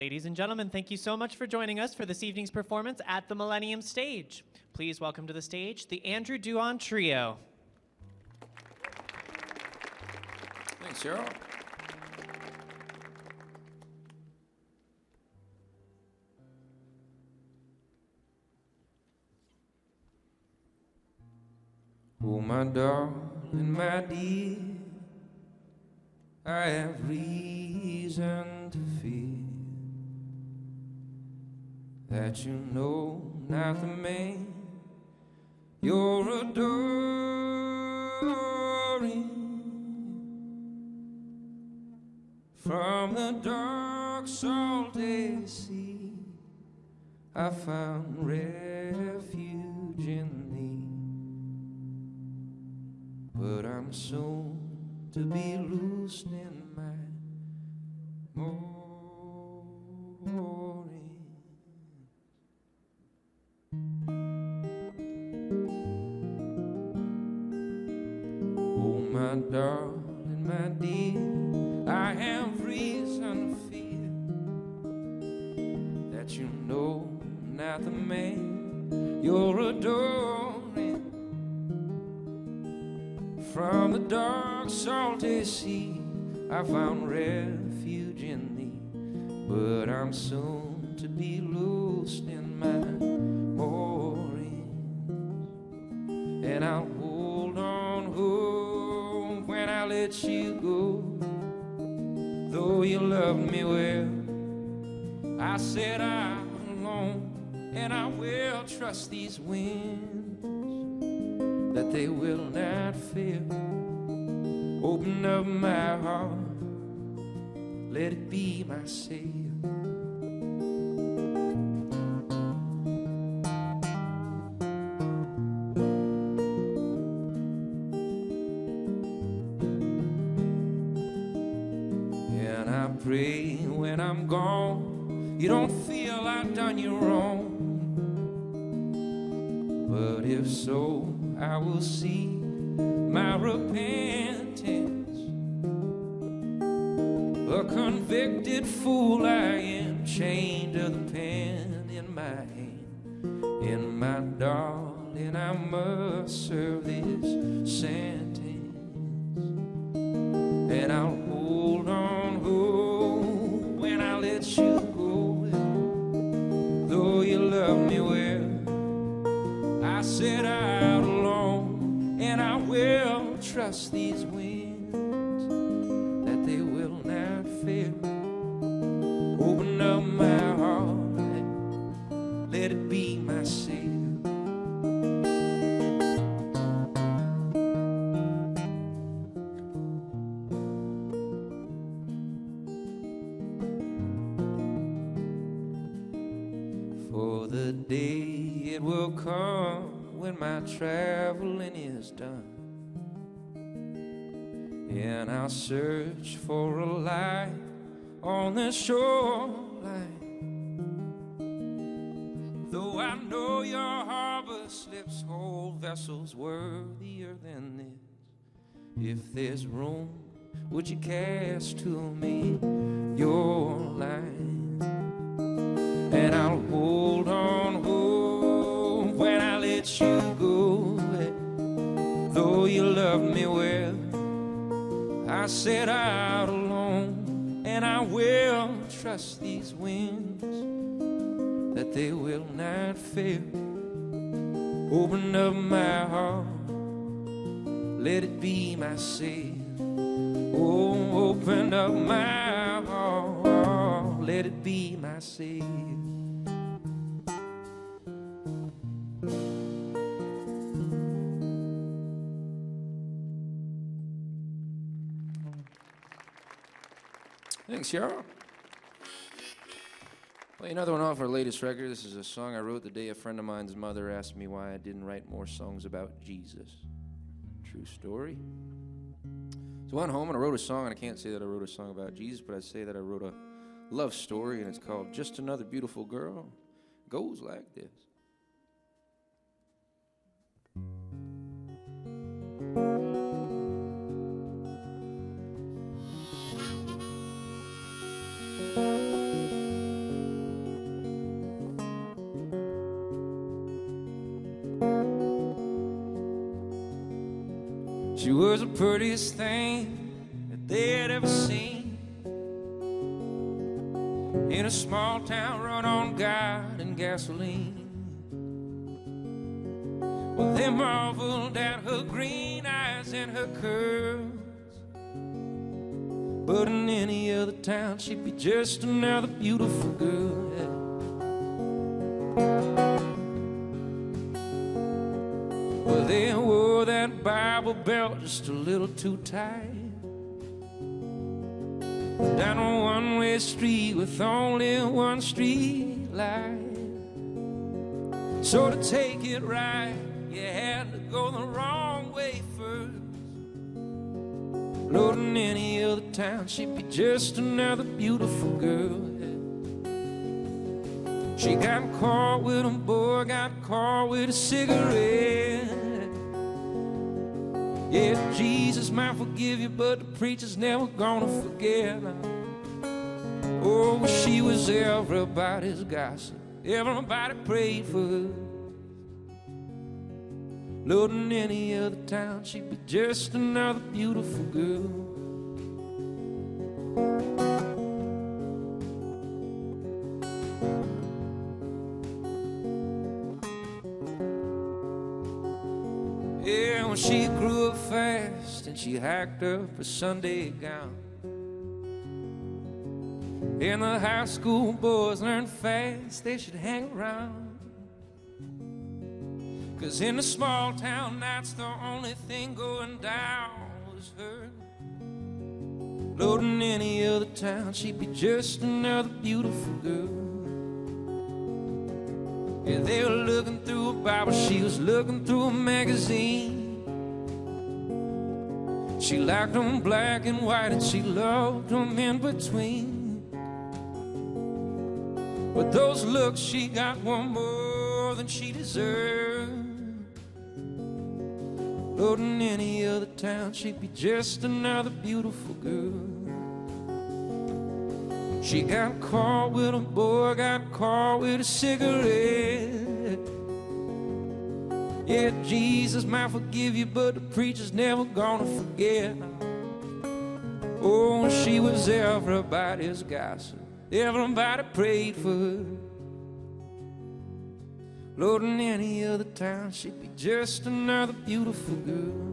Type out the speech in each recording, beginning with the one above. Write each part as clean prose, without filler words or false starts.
Ladies and gentlemen, thank you so much for joining us for this evening's performance at the Millennium stage. Please welcome to the stage the Andrew Duhon Trio. Thanks, Cheryl. Oh, my darling, my dear, I have reason to fear that you know not the man you're adoring. From the dark, salty sea, I found refuge in thee. But I'm soon to be loosed in my mooring. Oh, my darling, my dear, I have reason to fear that you know not the man you're adoring. From the dark, salty sea, I found refuge in thee. But I'm soon to be loosed in my moorings, and I'll hold on home when I let you go. Though you loved me well, I said I'm alone, and I will trust these winds, that they will not fail. Open up my heart, let it be my sail. And I pray when I'm gone, you don't feel I've done you wrong. But if so, I will see my repentance. A convicted fool I am, chained to the pen in my hand. And my darling, I must serve this sentence, and I'll hold on home when I let you go. Though you love me well, I set out alone, and I will trust these winds, that they will not fail. Open up my heart, let it be my sail. For the day it will come when my traveling is done, and I'll search for a light on the shoreline. Though I know your harbor slips hold vessels worthier than this, if there's room, would you cast to me your line? And I'll hold on home when I let you go. Though you love me well, I set out alone, and I will trust these winds, that they will not fail. Open up my heart, let it be my sail. Oh, open up my heart, let it be my sail. Thanks, Cheryl. Well, another one off our latest record. This is a song I wrote the day a friend of mine's mother asked me why I didn't write more songs about Jesus. True story. So I went home and I wrote a song, and I can't say that I wrote a song about Jesus, but I say that I wrote a love story, and it's called Just Another Beautiful Girl. It goes like this. She was the prettiest thing that they had ever seen. In a small town run on God and gasoline. Well, they marveled at her green eyes and her curls. But in any other town, she'd be just another beautiful girl. Yeah. Well, they wore that Bible belt just a little too tight. Down a one-way street with only one street light. So to take it right, you had to go the wrong way first. Lord, in any other town, she'd be just another beautiful girl. She got caught with a boy, got caught with a cigarette. Yeah, Jesus might forgive you, but the preacher's never gonna forget. Oh, she was everybody's gossip. Everybody prayed for her. Lord, in any other town, she'd be just another beautiful girl. Yeah, when she grew up fast and she hacked up her Sunday gown. And the high school boys learned fast they should hang around. 'Cause in the small town nights the only thing going down was her. Lord, in any other town she'd be just another beautiful girl. Yeah, they were looking through a Bible, she was looking through a magazine. She liked them black and white and she loved them in between. But those looks she got were more than she deserved. Lord, in any other town she'd be just another beautiful girl. She got caught with a boy, got caught with a cigarette. Yeah, Jesus might forgive you, but the preacher's never gonna forget. Oh, she was everybody's gossip. Everybody prayed for her. Lord, in any other town she'd be just another beautiful girl.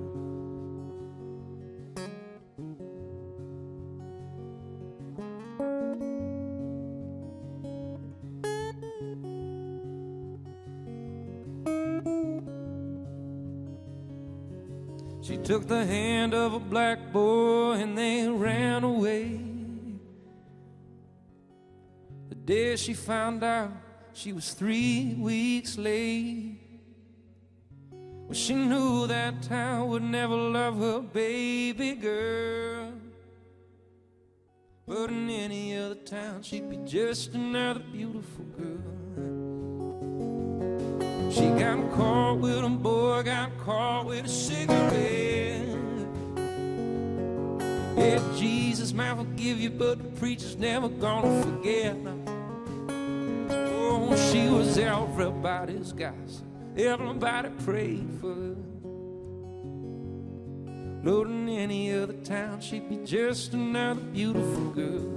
She took the hand of a black boy and they ran away. The day she found out she was 3 weeks late. Well, she knew that town would never love her baby girl. But in any other town she'd be just another beautiful girl. She got caught with a boy, got caught with a cigarette. Yeah, Jesus might forgive you, but the preacher's never gonna forget. Oh, she was everybody's gossip. Everybody prayed for her. Lord, in any other town she'd be just another beautiful girl.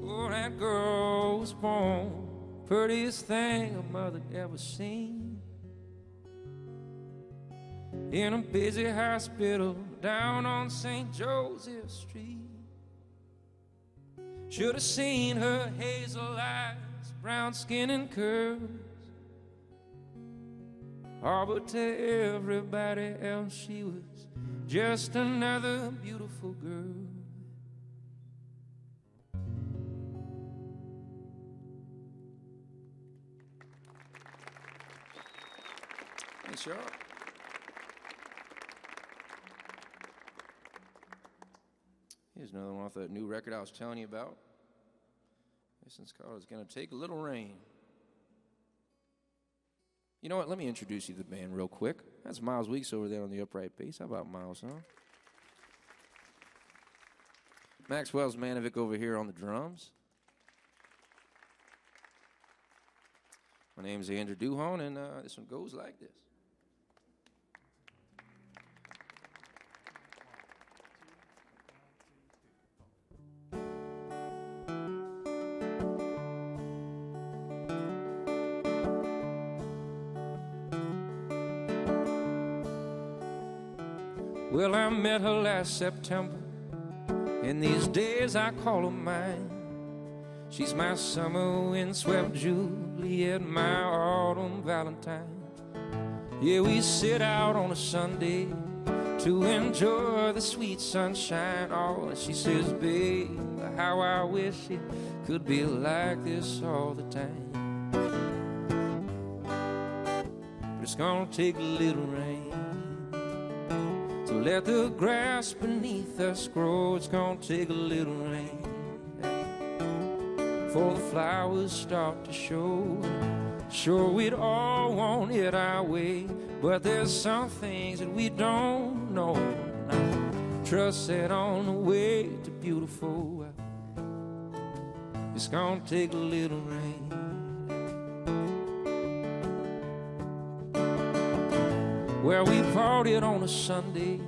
Oh, that girl was born, prettiest thing a mother ever seen. In a busy hospital down on St. Joseph Street. Should have seen her hazel eyes, brown skin and curls. Oh, but to everybody else she was just another beautiful girl. Thanks, y'all. Here's another one off that new record I was telling you about. This one's called It's Gonna Take a Little Rain. You know what? Let me introduce you to the band real quick. That's Miles Weeks over there on the upright bass. How about Miles, huh? Maxwell's Manovic over here on the drums. My name's Andrew Duhon, and this one goes like this. Well, I met her last September, and these days I call her mine. She's my summer windswept Juliet, my autumn Valentine. Yeah, we sit out on a Sunday to enjoy the sweet sunshine. Oh, and she says, babe, how I wish it could be like this all the time. But it's gonna take a little rain to let the grass beneath us grow. It's gonna take a little rain before the flowers start to show. Sure, we'd all want it our way, but there's some things that we don't know. Trust that on the way to beautiful, it's gonna take a little rain. Well, we partied on a Sunday,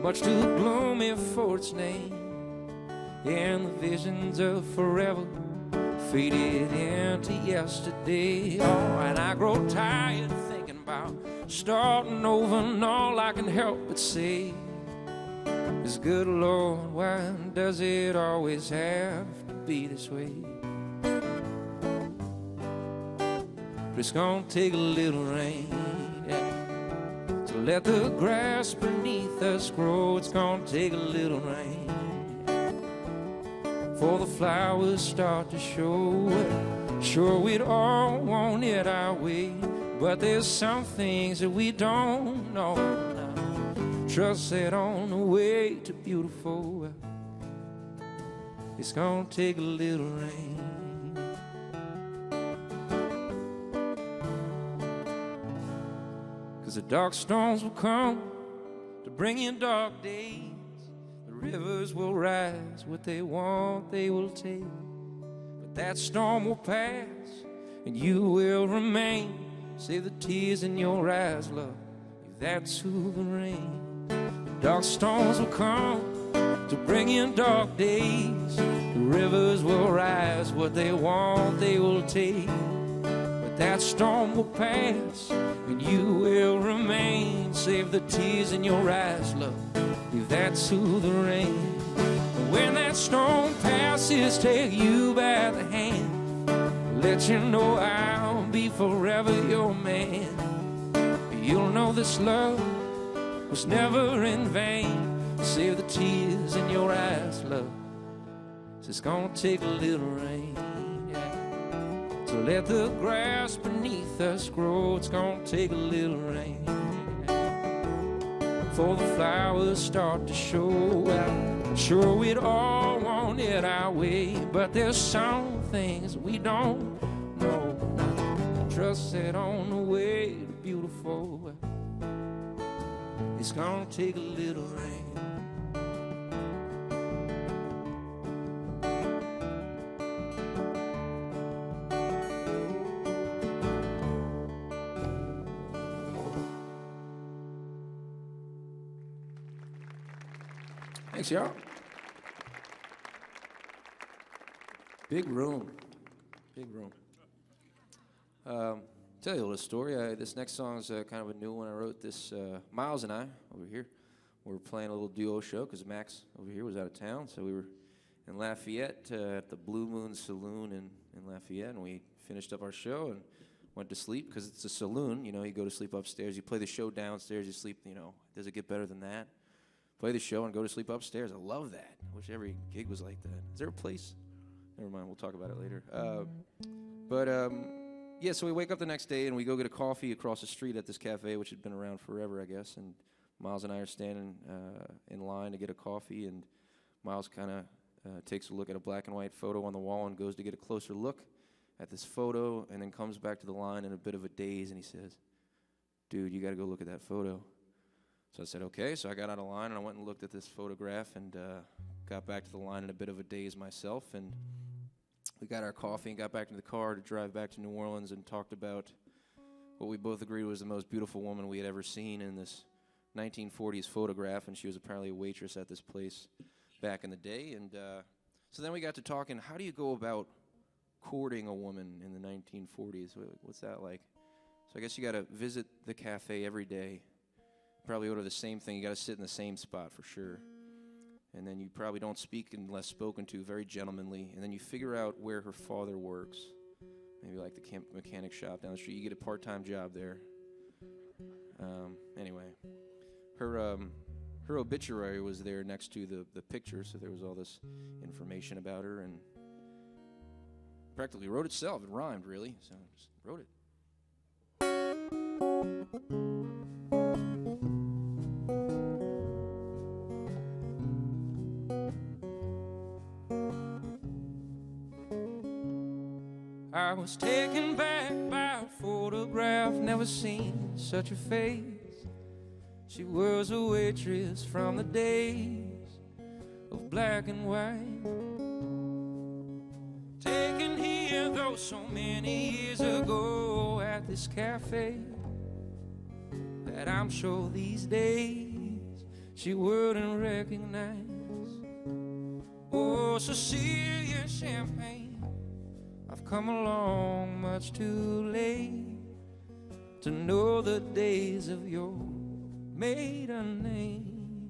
much too gloomy for its name, and the visions of forever faded into yesterday. Oh, and I grow tired thinking about starting over, and all I can help but say is, good Lord, why does it always have to be this way? But it's gonna take a little rain, yeah, to let the grass beneath us grow. It's gonna take a little rain before the flowers start to show. Sure, we'd all want it our way, but there's some things that we don't know. Trust that on the way to beautiful, it's gonna take a little rain. Cause the dark storms will come to bring in dark days. The rivers will rise, what they want they will take. But that storm will pass, and you will remain. Save the tears in your eyes, love, leave that to the rain. The dark storms will come to bring in dark days. The rivers will rise, what they want they will take. But that storm will pass, and you will remain. Save the tears in your eyes, love, leave that to the rain. And when that storm passes, take you by the hand, let you know I'll be forever your man. You'll know this love was never in vain. Save the tears in your eyes, love, it's gonna take a little rain, yeah, to let the grass beneath us grow. It's gonna take a little rain, yeah, before the flowers start to show. I'm sure we'd all want it our way, but there's some things we don't know. Trust that on the way to beautiful, it's gonna take a little rain. Thanks, y'all. Big room. Big room. Tell you a little story. This next song is kind of a new one. I wrote this, Miles and I, over here. We were playing a little duo show because Max over here was out of town. So we were in Lafayette at the Blue Moon Saloon in Lafayette. And we finished up our show and went to sleep because it's a saloon. You know, you go to sleep upstairs. You play the show downstairs. You sleep, you know, does it get better than that? Play the show and go to sleep upstairs. I love that. I wish every gig was like that. Is there a place? Never mind, we'll talk about it later. Yeah, so we wake up the next day and we go get a coffee across the street at this cafe, which had been around forever, I guess. And Miles and I are standing in line to get a coffee, and Miles kind of takes a look at a black and white photo on the wall and goes to get a closer look at this photo, and then comes back to the line in a bit of a daze, and he says, "Dude, you got to go look at that photo." So I said, okay. So I got out of line, and I went and looked at this photograph, and got back to the line in a bit of a daze myself. And we got our coffee and got back in the car to drive back to New Orleans and talked about what we both agreed was the most beautiful woman we had ever seen in this 1940s photograph, and she was apparently a waitress at this place back in the day. And so then we got to talking, how do you go about courting a woman in the 1940s? What's that like? So I guess you got to visit the cafe every day, probably order the same thing. You got to sit in the same spot for sure. And then you probably don't speak unless spoken to, very gentlemanly. And then you figure out where her father works. Maybe like the mechanic shop down the street. You get a part-time job there. Anyway, her obituary was there next to the picture, so there was all this information about her, and practically wrote itself. It rhymed, really, so I just wrote it. I was taken back by a photograph, never seen such a face. She was a waitress from the days of black and white, taken here though so many years ago at this cafe, that I'm sure these days she wouldn't recognize. Oh, Cecilia Champagne, I've come along much too late to know the days of your maiden name.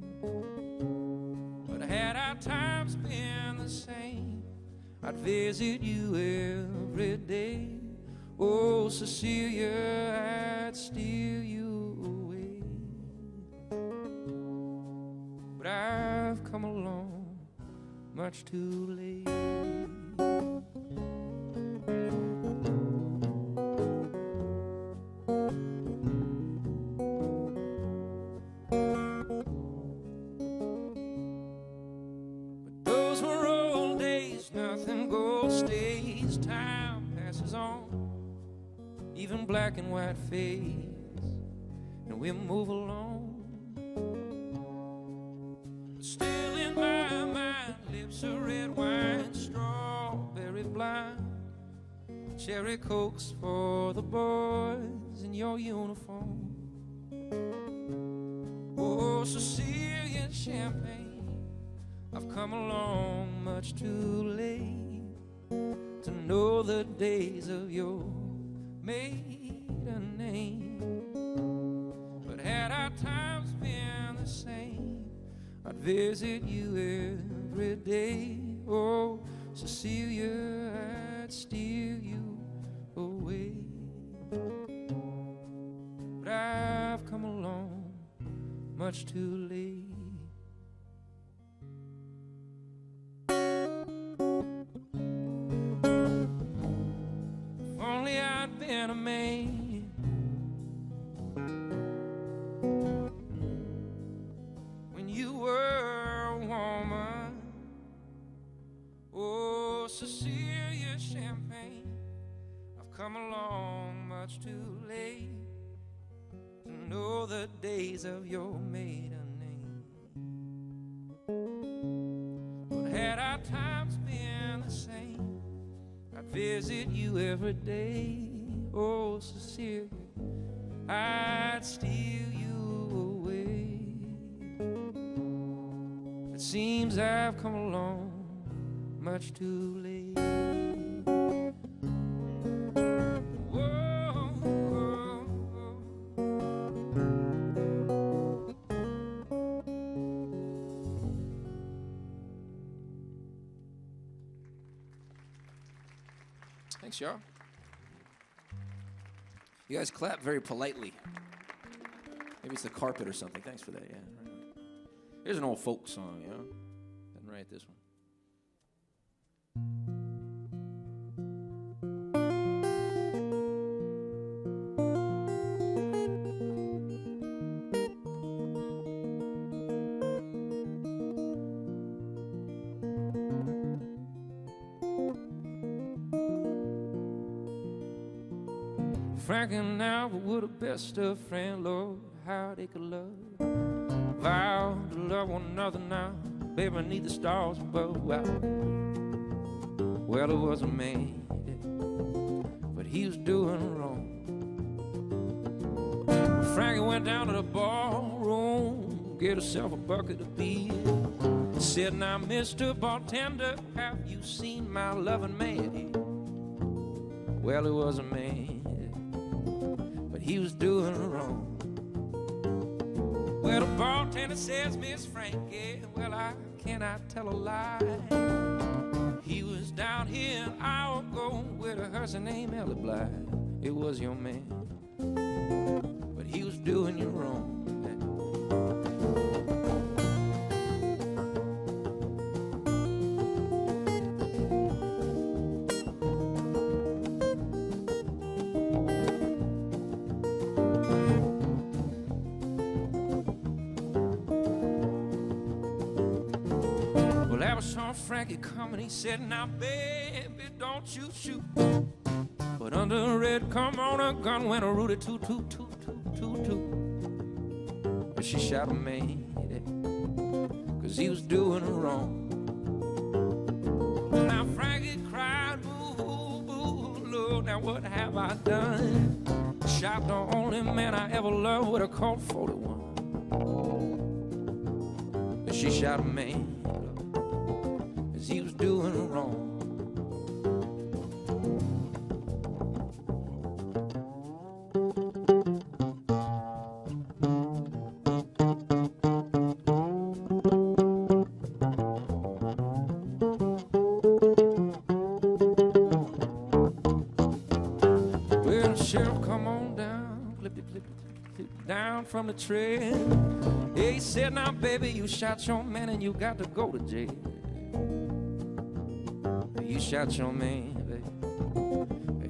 But had our times been the same, I'd visit you every day. Oh, Cecilia, I'd steal you away. But I've come along much too late. Even black and white fades, and we move along. But still in my mind, lips are red wine, strawberry blind, cherry cokes for the boys in your uniform. Oh, Sicilian champagne, I've come along much too late to know the days of your maiden name. But had our times been the same, I'd visit you every day. Oh, Cecilia, I'd steal you away. But I've come along much too late. If only I'd been a man when you were a woman. Oh, Cecilia Champagne, I've come along much too late to know the days of your maiden name. But had our times been the same, I'd visit you every day. Oh, Cecilia, I'd steal you away. It seems I've come along much too late. Whoa, whoa, whoa. Thanks, y'all. You guys clap very politely. Maybe it's the carpet or something. Thanks for that, yeah. Right. Here's an old folk song, you know? Didn't write this one. Frankie and Albert were the best of friends, Lord, how they could love. vowed to love one another now, baby, beneath the stars above. Well, it was a man, but he was doing wrong. Frankie went down to the ballroom, get herself a bucket of beer. Said, now, Mr. Bartender, have you seen my loving man here? Well, it was a man, but he was doing wrong. Well, the bartender says, Miss Frankie, well, I cannot tell a lie. He was down here an hour ago with a person named Ellie Blythe. It was your man, but he was doing you wrong. Frankie coming, he said, now, baby, don't you shoot. But under a red come on a gun went a Rudy toot, toot, toot, toot, toot, toot. But she shot a man, cause he was doing her wrong. Now Frankie cried, boo, boo, Lord, now what have I done? Shot the only man I ever loved with a Colt 41. But she shot a man, he was doing wrong. Well, sheriff, come on down, clip, down from the trail. Yeah, he said, now, baby, you shot your man and you got to go to jail. You shot your man, baby,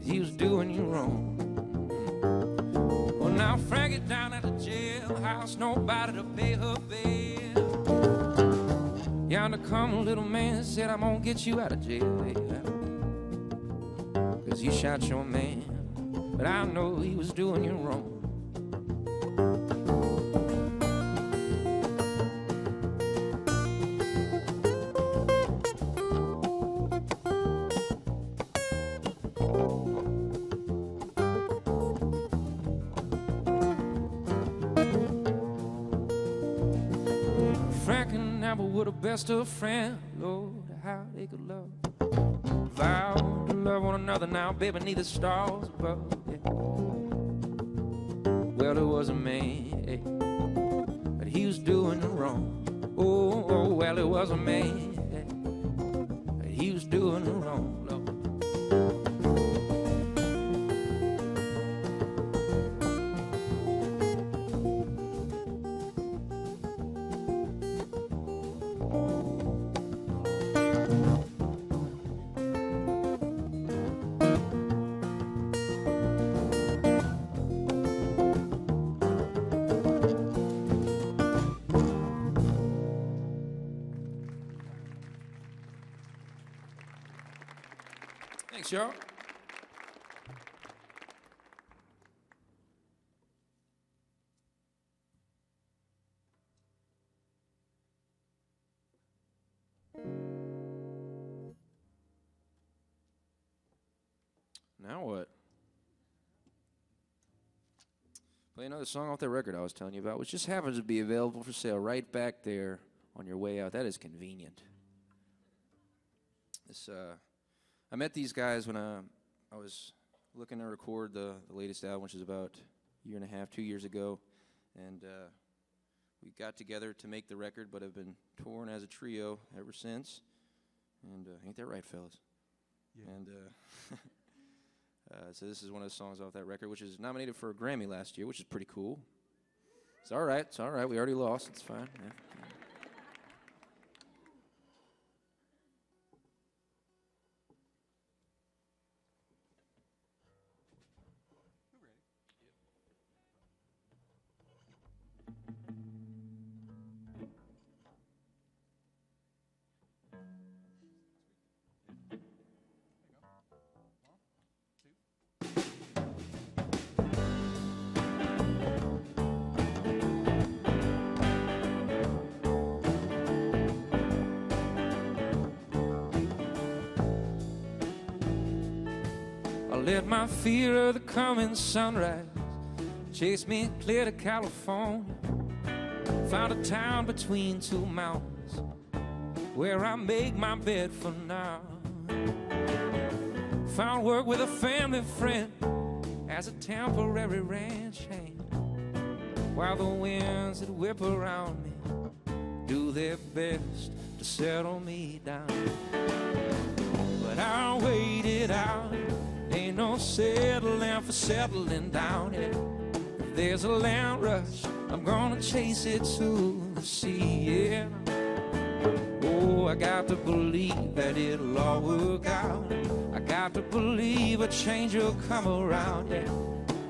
he was doing you wrong. Well, now Frankie down at the jailhouse, nobody to pay her bail. Yonder come a little man, said, I'm gonna get you out of jail, baby, cause you shot your man, but I know he was doing you wrong. Best of friends, Lord, how they could love. Vow to love one another now, baby, neither stars above. Yeah. Well, there was a man, but he was doing wrong. Oh, well, there was a man, but he was doing wrong, Lord. Thanks, y'all. Now what? Play another song off that record I was telling you about, which just happens to be available for sale right back there on your way out. That is convenient. This, I met these guys when I was looking to record the latest album, which is about a year and a half, 2 years ago. And we got together to make the record, but have been touring as a trio ever since. And ain't that right, fellas? Yeah. And so this is one of the songs off that record, which is nominated for a Grammy last year, which is pretty cool. It's all right. It's all right. We already lost. It's fine. Yeah. let my fear of the coming sunrise chase me clear to California. Found a town between two mountains where I make my bed for now. Found work with a family friend as a temporary ranch hand, while the winds that whip around me do their best to settle me down. But I'll wait it out, ain't no settling for settling down. Yeah. If there's a land rush, I'm gonna chase it to the sea. Yeah. Oh, I got to believe that it'll all work out. I got to believe a change will come around. Yeah.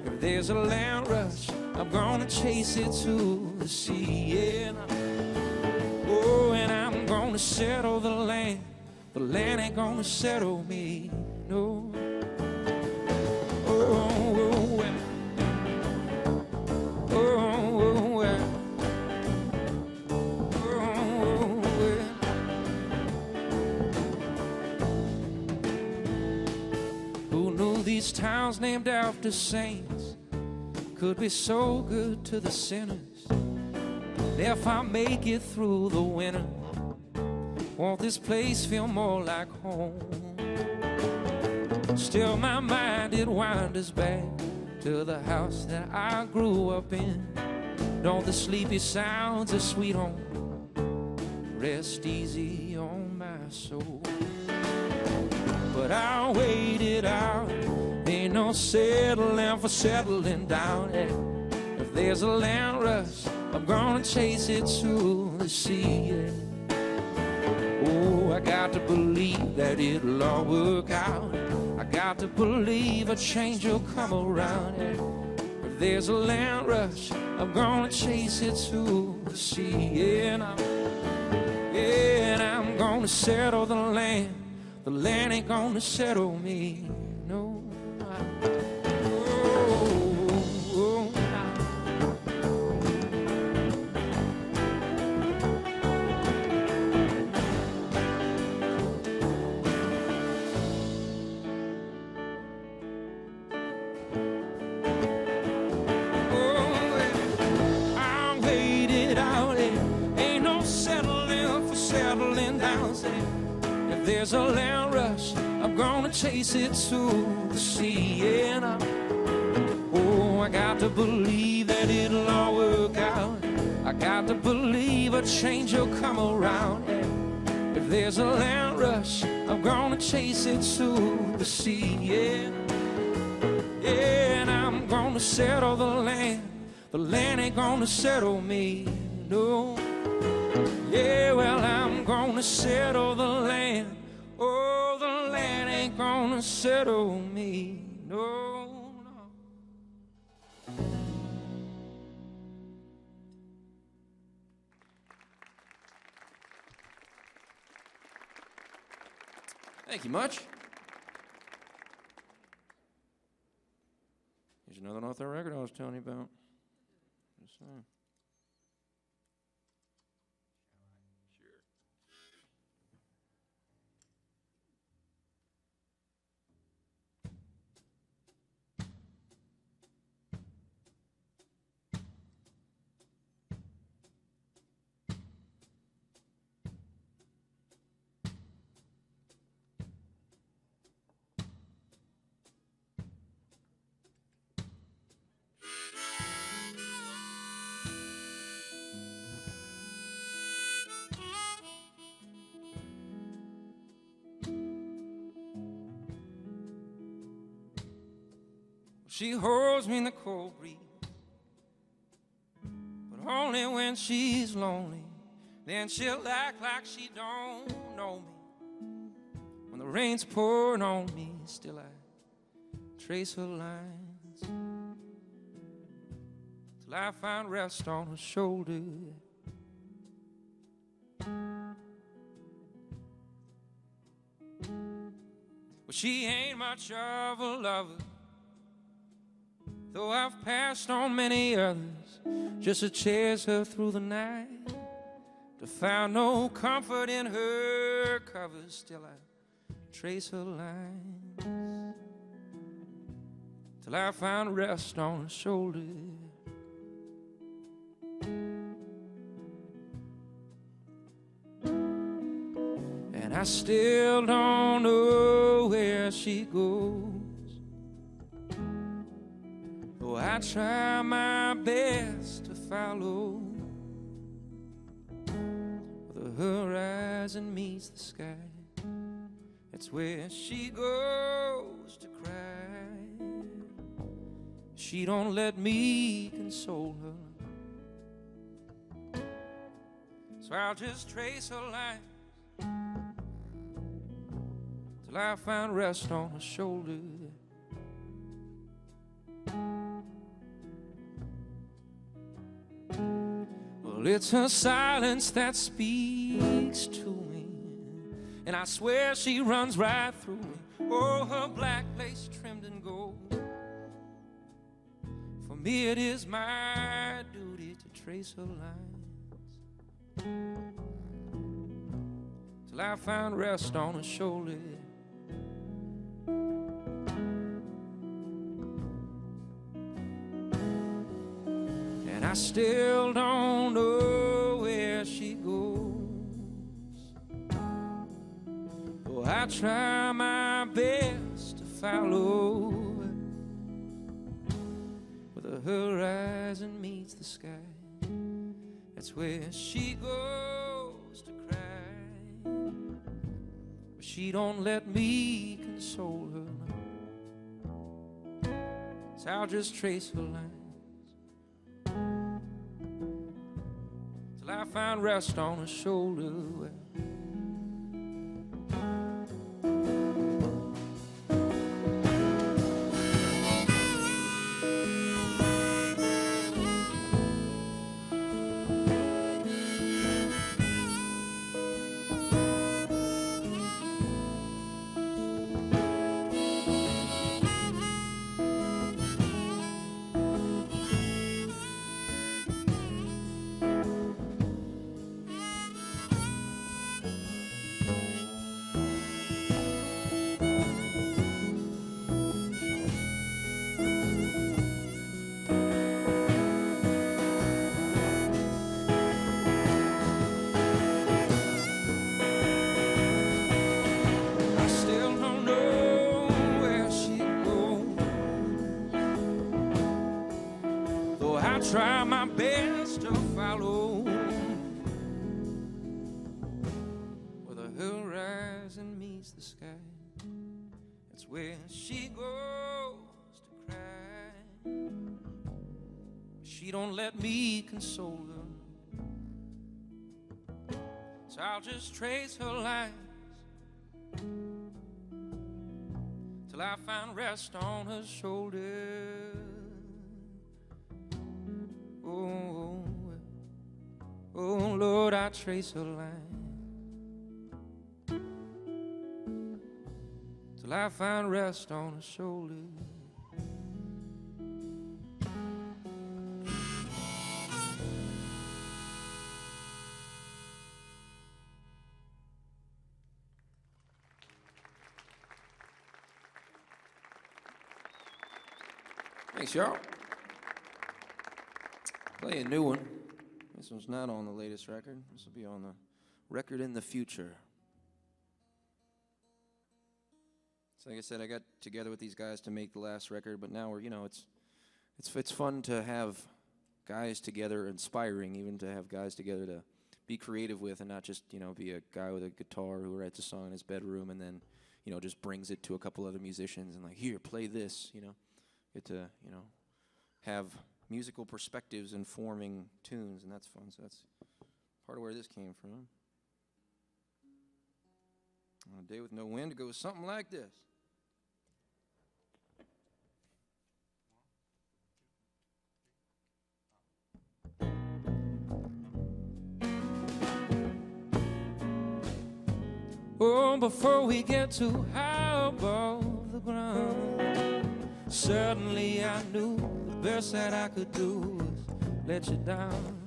If there's a land rush, I'm gonna chase it to the sea. Yeah. Oh, and I'm gonna settle the land. The land ain't gonna settle me, no. Oh, oh, oh, oh, oh, oh. Who knew these towns named after saints could be so good to the sinners? If I make it through the winter, won't this place feel more like home? Still my mind, it wanders back to the house that I grew up in. Don't the sleepy sounds of sweet home rest easy on my soul? But I'll wait it out, ain't no settling for settling down. If there's a land rush, I'm gonna chase it to the sea. Yeah. Oh, I got to believe that it'll all work out. I got to believe a change will come around. Yeah. If there's a land rush, I'm gonna chase it to the sea. Yeah, and I'm gonna settle the land. The land ain't gonna settle me, no. There's a land rush, I'm gonna chase it to the sea. And oh, I got to believe that it'll all work out. I got to believe a change will come around. And if there's a land rush, I'm gonna chase it to the sea. Yeah, and I'm gonna settle the land. The land ain't gonna settle me, no. Yeah, well, I'm gonna settle the land. Oh, the land ain't gonna settle me, no, no. Thank you much. Here's another off that record I was telling you about. Just saying. She holds me in the cold breeze, but only when she's lonely. Then she'll act like she don't know me. When the rain's pouring on me, still I trace her lines till I find rest on her shoulder. Well, she ain't much of a lover, though I've passed on many others, just to chase her through the night, to find no comfort in her covers. Still I trace her lines till I found rest on her shoulder. And I still don't know where she goes, though I try my best to follow. The horizon meets the sky, it's where she goes to cry. She don't let me console her, so I'll just trace her line till I find rest on her shoulder. Well, it's her silence that speaks to me, and I swear she runs right through me. Oh, her black lace trimmed in gold. For me it is my duty to trace her lines till I find rest on her shoulder. And I still don't know where she goes, though I try my best to follow. Where the horizon meets the sky, that's where she goes to cry. But she don't let me console her, so I'll just trace her line till I find rest on her shoulder. Try my best to follow where the horizon meets the sky. It's where she goes to cry. She don't let me console her, so I'll just trace her lines till I find rest on her shoulder. Oh, oh, Lord, I trace her line till I find rest on her shoulder. Thanks, y'all. Play a new one. This one's not on the latest record. This will be on the record in the future. So like I said, I got together with these guys to make the last record, but now we're, you know, it's fun to have guys together, inspiring even to have guys together to be creative with, and not just, you know, be a guy with a guitar who writes a song in his bedroom and then, you know, just brings it to a couple other musicians and like, here, play this, you know. Get to, you know, have musical perspectives in forming tunes, and that's fun. So that's part of where this came from. On a day with no wind, it goes something like this. Oh, before we get too high above the ground, suddenly I knew the best that I could do was let you down.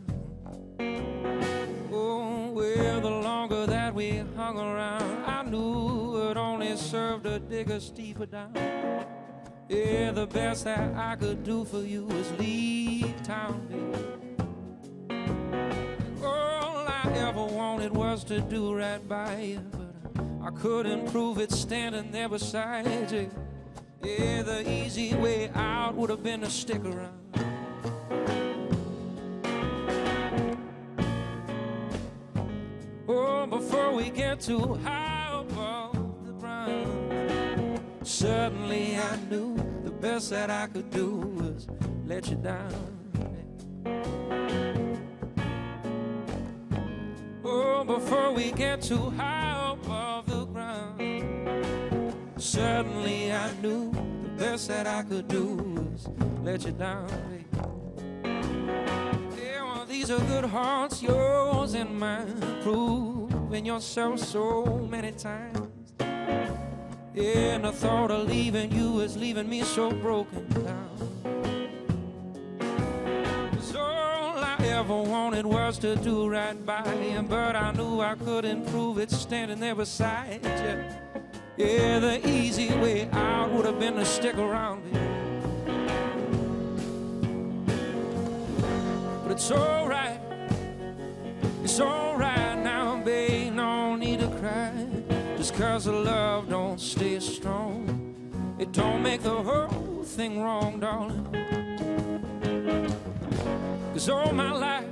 Oh, well, the longer that we hung around, I knew it only served to dig us deeper down. Yeah, the best that I could do for you is leave town, baby. All I ever wanted was to do right by you, but I couldn't prove it standing there beside you. Yeah, the easy way out would have been to stick around. Oh, before we get too high above the ground, suddenly I knew the best that I could do was let you down. Oh, before we get too high above the ground, suddenly I knew the best that I could do was let you down, baby. Yeah, well, these are good hearts, yours and mine, proving yourself so many times. Yeah, and the thought of leaving you is leaving me so broken down. 'Cause all I ever wanted was to do right by you, but I knew I couldn't prove it standing there beside you. Yeah, the easy way out would have been to stick around, baby. But it's alright now, babe, no need to cry. Just 'cause the love don't stay strong, it don't make the whole thing wrong, darling. 'Cause all my life,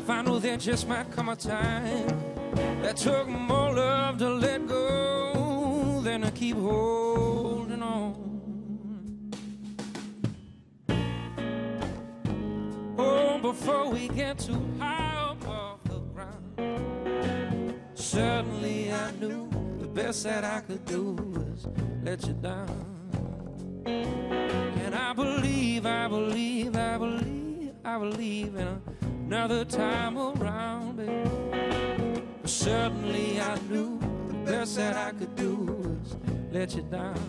I knew there just might come a time that took more love to let go than to keep holding on. Oh, before we get too high above the ground, suddenly I knew the best that I could do was let you down. And I believe in another time around, baby. But suddenly I knew the best that I could do was let you down.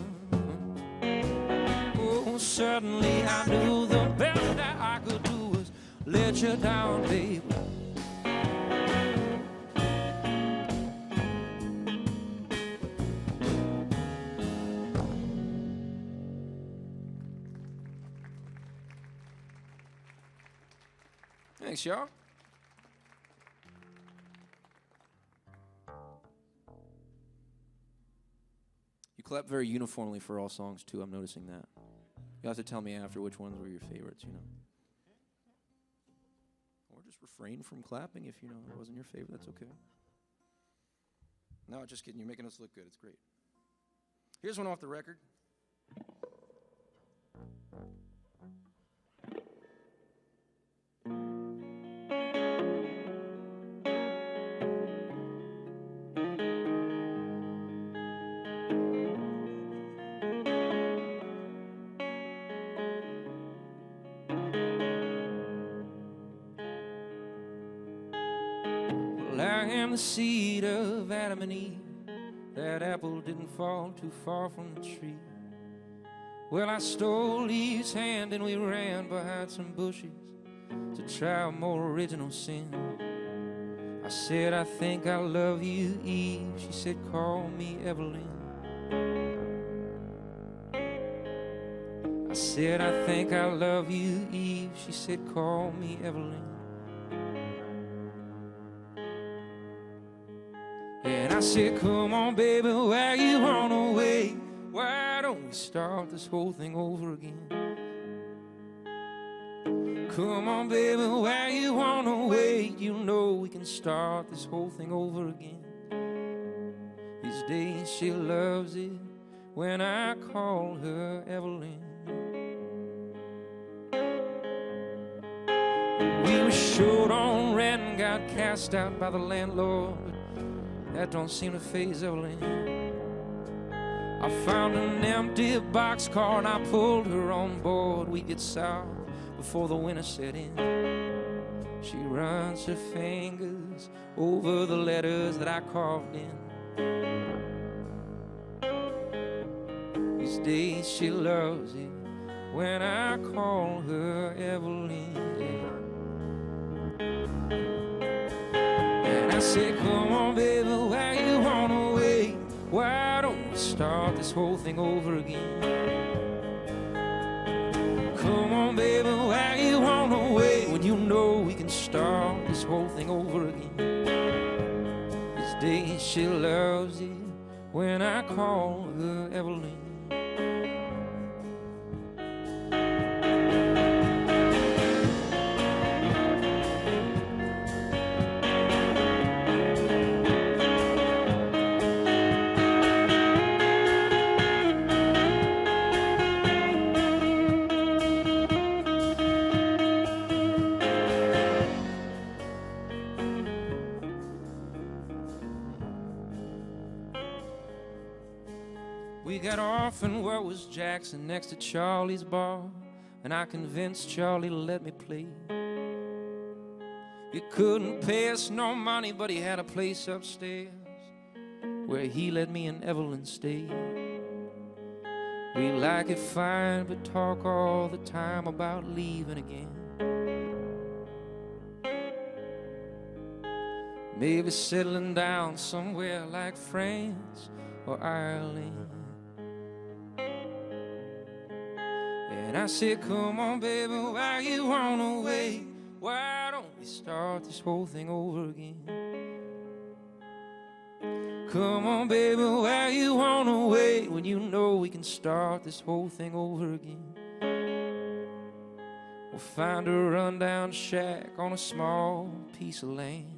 Oh, suddenly I knew the best that I could do was let you down, baby. Thanks, y'all. You clap very uniformly for all songs, too. I'm noticing that. You'll have to tell me after which ones were your favorites, you know. Or just refrain from clapping if, you know, it wasn't your favorite. That's okay. No, just kidding. You're making us look good. It's great. Here's one off the record. I am the seed of Adam and Eve. That apple didn't fall too far from the tree. Well, I stole Eve's hand and we ran behind some bushes to try a more original sin. I said, I think I love you, Eve. She said, call me Evelyn. I said, I think I love you, Eve. She said, call me Evelyn. And I said, come on, baby, where you on the way? Why don't we start this whole thing over again? Come on, baby, where you on the way? You know we can start this whole thing over again. These days she loves it when I call her Evelyn. We were short on rent and got cast out by the landlord. That don't seem to faze Evelyn. I found an empty boxcar and I pulled her on board. We get south before the winter set in. She runs her fingers over the letters that I carved in. These days she loves it when I call her Evelyn. And I said, come on, baby, where you on the way? Why don't we start start this whole thing over again. Come on, baby, where you wanna wait when you know we can start this whole thing over again. These days she loves you when I call her Evelyn. We got off in what was Jackson next to Charlie's bar, and I convinced Charlie to let me play. He couldn't pay us no money, but he had a place upstairs where he let me and Evelyn stay. We like it fine, but talk all the time about leaving again. Maybe settling down somewhere like France or Ireland. And I said, come on, baby, why you wanna wait? Why don't we start this whole thing over again? Come on, baby, why you wanna wait when you know we can start this whole thing over again? We'll find a rundown shack on a small piece of land,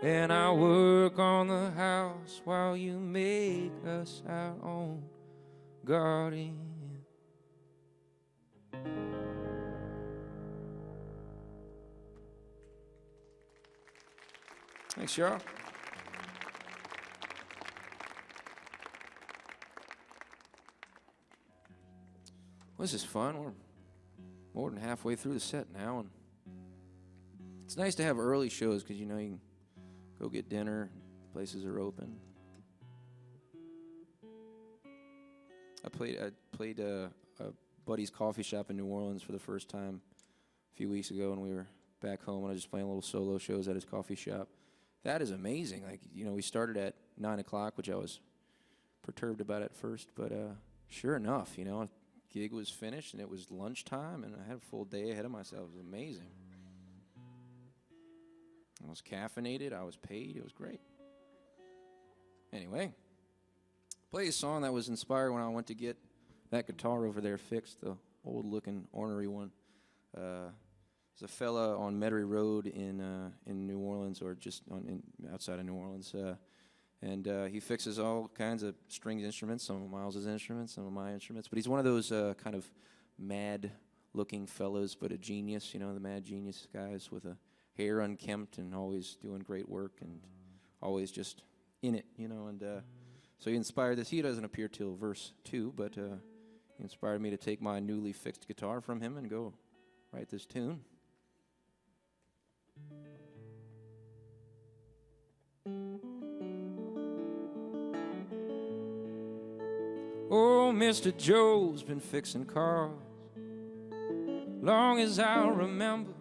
and I'll work on the house while you make us our own guardian. Thanks, y'all. Well, this is fun. We're more than halfway through the set now, and it's nice to have early shows because, you know, you can go get dinner, places are open. I played a buddy's coffee shop in New Orleans for the first time a few weeks ago, and we were back home, and I was just playing little solo shows at his coffee shop. That is amazing. Like, you know, we started at 9 o'clock, which I was perturbed about at first, but sure enough, you know, a gig was finished, and it was lunchtime, and I had a full day ahead of myself. It was amazing. I was caffeinated, I was paid, it was great. Anyway, play a song that was inspired when I went to get that guitar over there fixed, the old-looking ornery one. There's a fella on Metairie Road in New Orleans, or just outside of New Orleans, and he fixes all kinds of stringed instruments, some of Miles's instruments, some of my instruments, but he's one of those kind of mad-looking fellas, but a genius, you know, the mad genius guys with a hair unkempt and always doing great work and always just in it, you know, and so he inspired this. He doesn't appear till verse 2, but he inspired me to take my newly fixed guitar from him and go write this tune. Oh, Mr. Joe's been fixing cars long as I'll remember,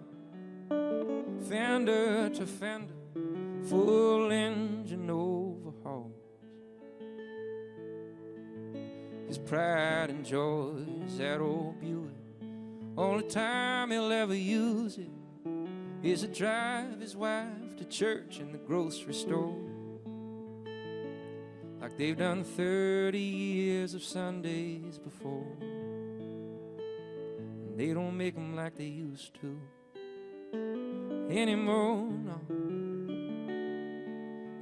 fender to fender, full engine overhauls. His pride and joy is that old Buick. Only time he'll ever use it is to drive his wife to church and the grocery store, like they've done 30 years of Sundays before. And they don't make them like they used to anymore, no.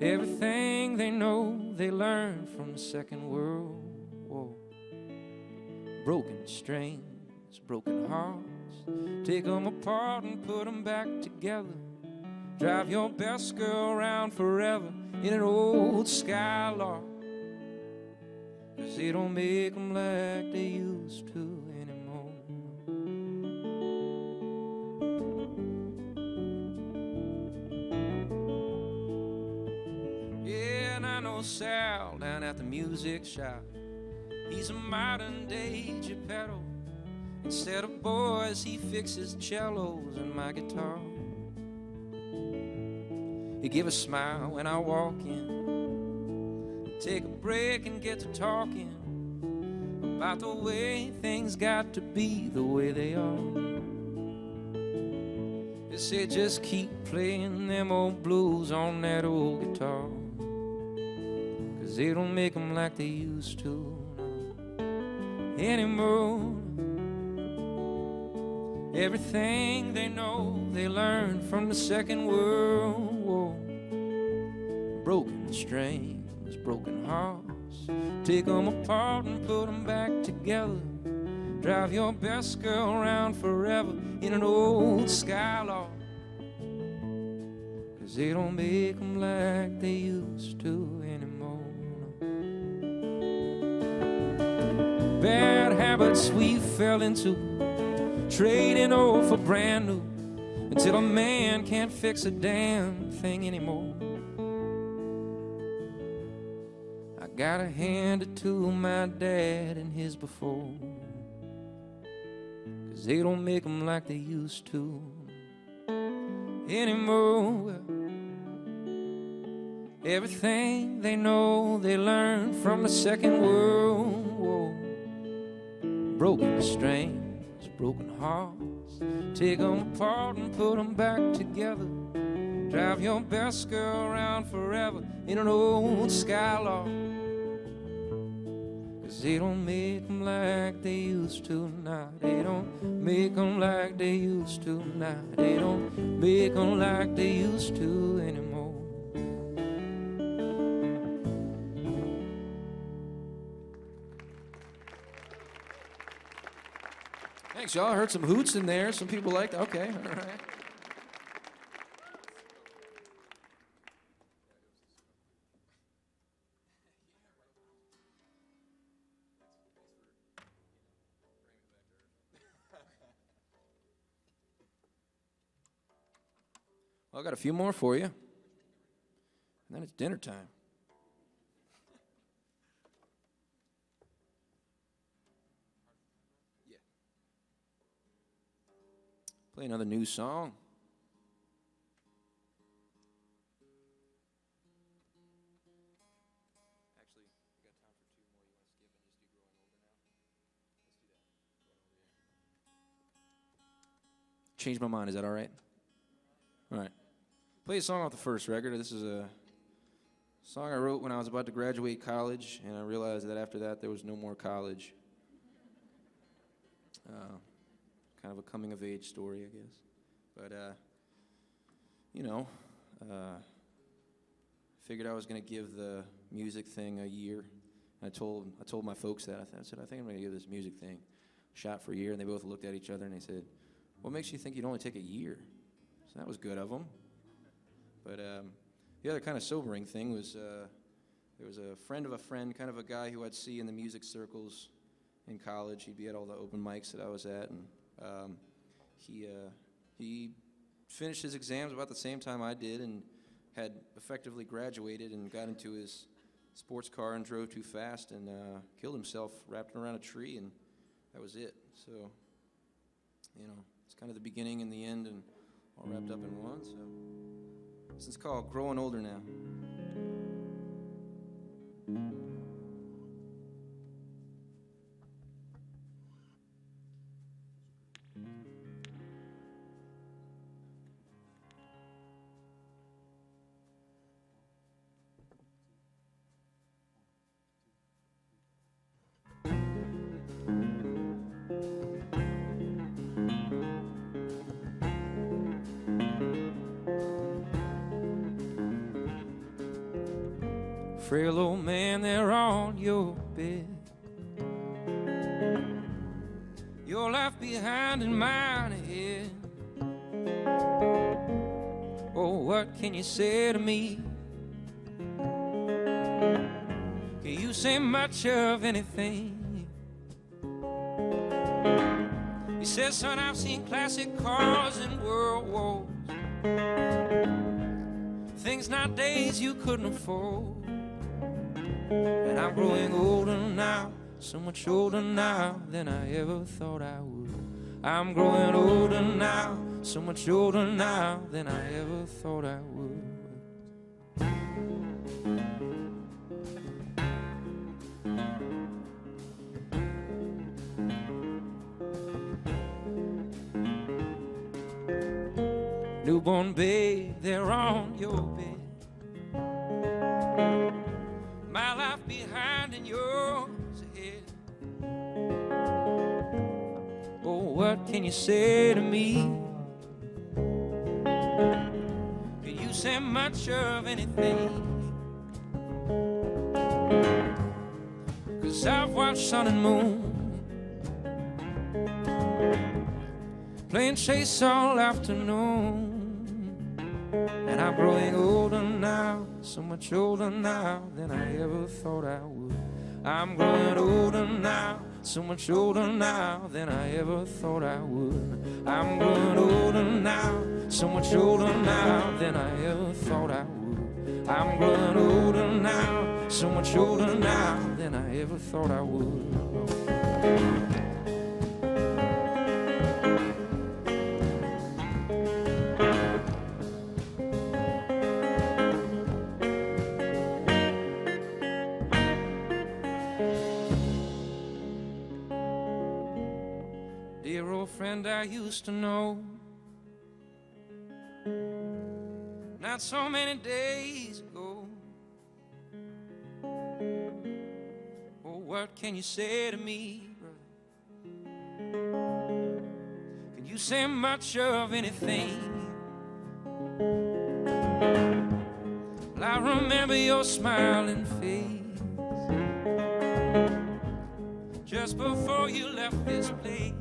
Everything they know they learned from the Second World War. Broken strings, broken hearts, take them apart and put them back together. Drive your best girl around forever in an old Skylark, 'cause they don't make them like they used to anymore. Yeah, and I know Sal down at the music shop. He's a modern day Geppetto. Instead of boys, he fixes cellos and my guitar. You give a smile when I walk in. Take a break and get to talking about the way things got to be the way they are. They say just keep playing them old blues on that old guitar, 'cause they don't make them like they used to anymore. Everything they know they learned from the Second World War. Broken strings, broken hearts, take them apart and put them back together. Drive your best girl around forever in an old Skylark, 'cause they don't make them like they used to anymore. Bad habits we fell into, trading old for brand new, until a man can't fix a damn thing anymore. I gotta hand it to my dad and his before, 'cause they don't make them like they used to anymore. Everything they know they learned from the Second World War. Broken strings, broken hearts, take them apart and put them back together. Drive your best girl around forever in an old Skylark, 'cause they don't make them like they used to now. They don't make them like they used to now. They don't make them like they used to anymore. Thanks, y'all. I heard some hoots in there. Some people liked it. Okay, all right. Well, I got a few more for you. And then it's dinner time. Play another new song. Actually, we got time for two more. You want to skip and just do Growing Older now? Let's do that. Change my mind. Is that all right? All right. Play a song off the first record. This is a song I wrote when I was about to graduate college, and I realized that after that there was no more college. Kind of a coming-of-age story, I guess. But, figured I was going to give the music thing a year. And I told my folks that. I said, I think I'm going to give this music thing a shot for a year. And they both looked at each other, and they said, what makes you think you'd only take a year? So that was good of them. But the other kind of sobering thing was there was a friend of a friend, kind of a guy who I'd see in the music circles in college. He'd be at all the open mics that I was at, and he finished his exams about the same time I did and had effectively graduated and got into his sports car and drove too fast and killed himself wrapped around a tree, and that was it. So, it's kind of the beginning and the end and all wrapped up in one. So this is called Growing Older Now. Frail old man there on your bed, your life behind and mine ahead. Oh, what can you say to me? Can you say much of anything? He says, son, I've seen classic cars and world wars, things nowadays you couldn't afford. And I'm growing older now, so much older now than I ever thought I would. I'm growing older now, so much older now than I ever thought I would. newborn babe there on your bed. My life behind and yours ahead. Oh, what can you say to me? Can you say much of anything? 'Cause I've watched sun and moon playing chase all afternoon. And I'm growing older now, so much older now than I ever thought I would. I'm growing older now, so much older now than I ever thought I would. I'm growing older now, so much older now than I ever thought I would. I'm growing older now, so much older now than I ever thought I would. Dear old friend I used to know, not so many days ago. Oh, what can you say to me, brother? Can you say much of anything? Well, I remember your smiling face just before you left this place.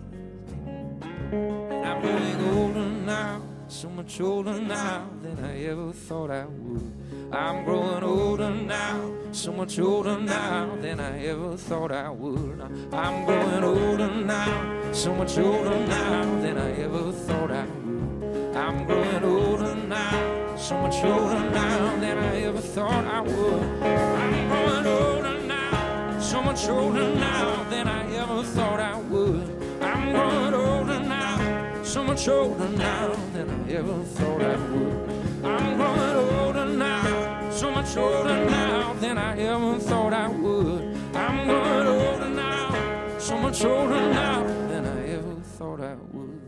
And I'm growing older now, so much older now than I ever thought I would. I'm growing older now, so much older now than I ever thought I would. I'm growing older now, so much older now than I ever thought I would. I'm growing older now, so much older now than I ever thought I would. I'm growing older now, so much older now than I ever thought I would. I'm growing older now, so much older now than I ever thought I would. I'm growing older now, so much older now than I ever thought I would. I'm growing older now, so much older now than I ever thought I would.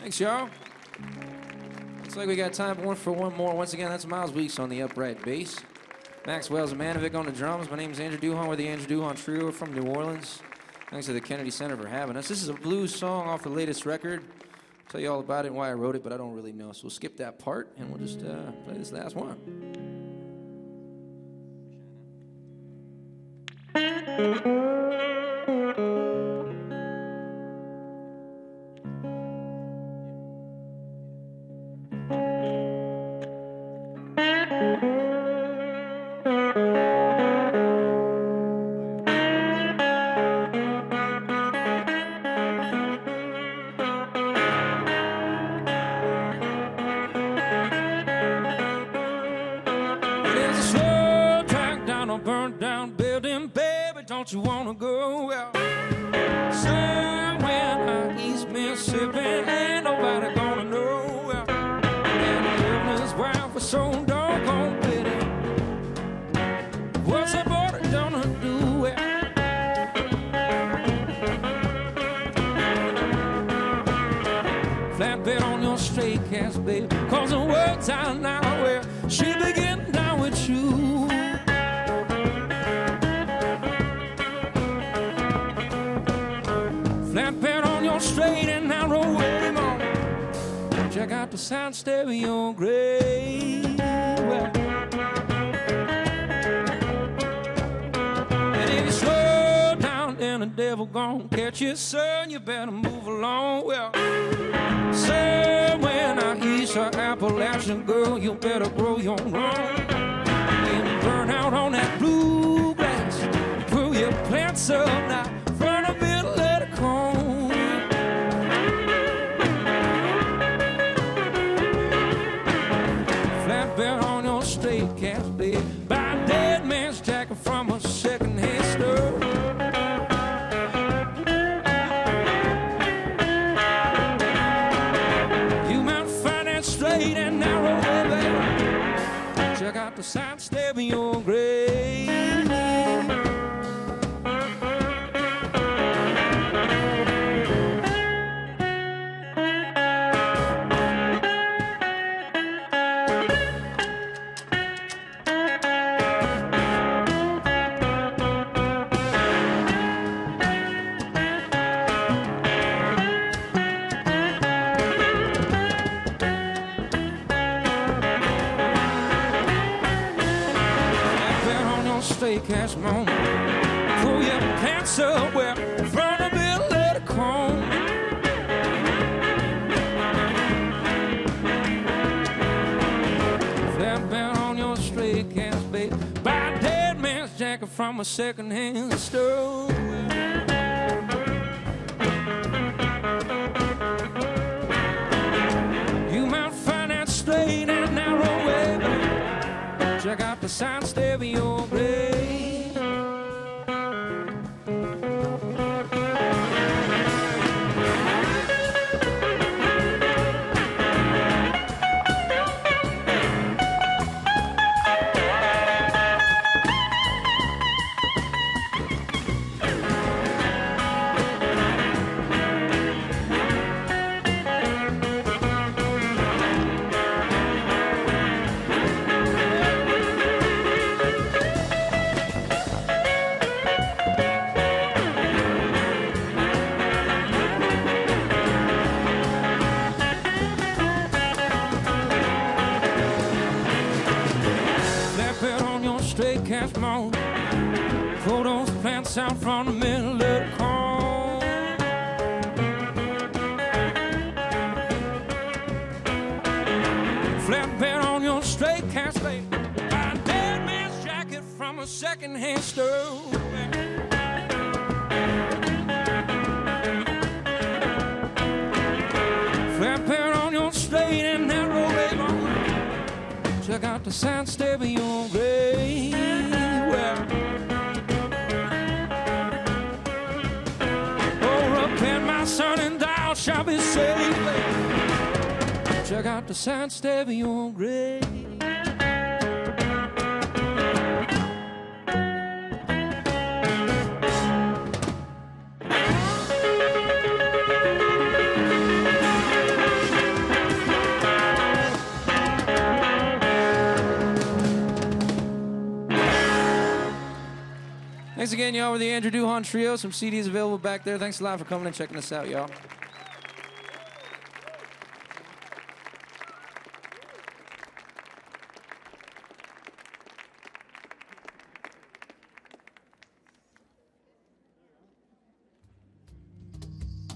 Thanks, y'all. Looks like we got time for one more. Once again, that's Miles Weeks on the upright bass. Max Wells and Manovic on the drums. My name is Andrew Duhon. We're the Andrew Duhon Trio. We're from New Orleans. Thanks to the Kennedy Center for having us. This is a blues song off the latest record. I'll tell you all about it and why I wrote it, but I don't really know. So we'll skip that part, and we'll just play this last one. Don't you wanna go? Well, somewhere out East Mississippi, ain't nobody gonna know. Well, and the governor's wife was so doggone pretty. What's that border gonna do? Well, flatbed on your straight cast, baby, 'cause the words out now, well, she begin down with you. Flatbed on your straight and narrow way, mom. Check out the sound stereo gray. Well, and if you slow down, then the devil gon' catch you, son. You better move along. Well, somewhere out east of Appalachian, girl, you better grow your own. And burn out on that bluegrass. Pull your plants up now. Front of middle. Flatbed on your straight cast, baby, buy a dead man's jacket from a second-hand store. straight cash moment. Pull your pants up well front of it, let it comb. Flat belt on your straight cash, babe. Buy a dead man's jacket from a second-hand store. You might find that straight and narrow way, babe. Check out the sound stereo, babe. Straight cash mode. Pull those plants out from the middle of the cone. Flatbed on your straight cash, baby. Buy a dead man's jacket from a second-hand store. Flatbed on your straight and narrow, baby. Check out the sound stereo, babe. Oh, up and my son and thou shall be saved. Check out the sound stereo, babe. Thanks again, y'all. We're the Andrew Duhon Trio. Some CDs available back there. Thanks a lot for coming and checking us out, y'all.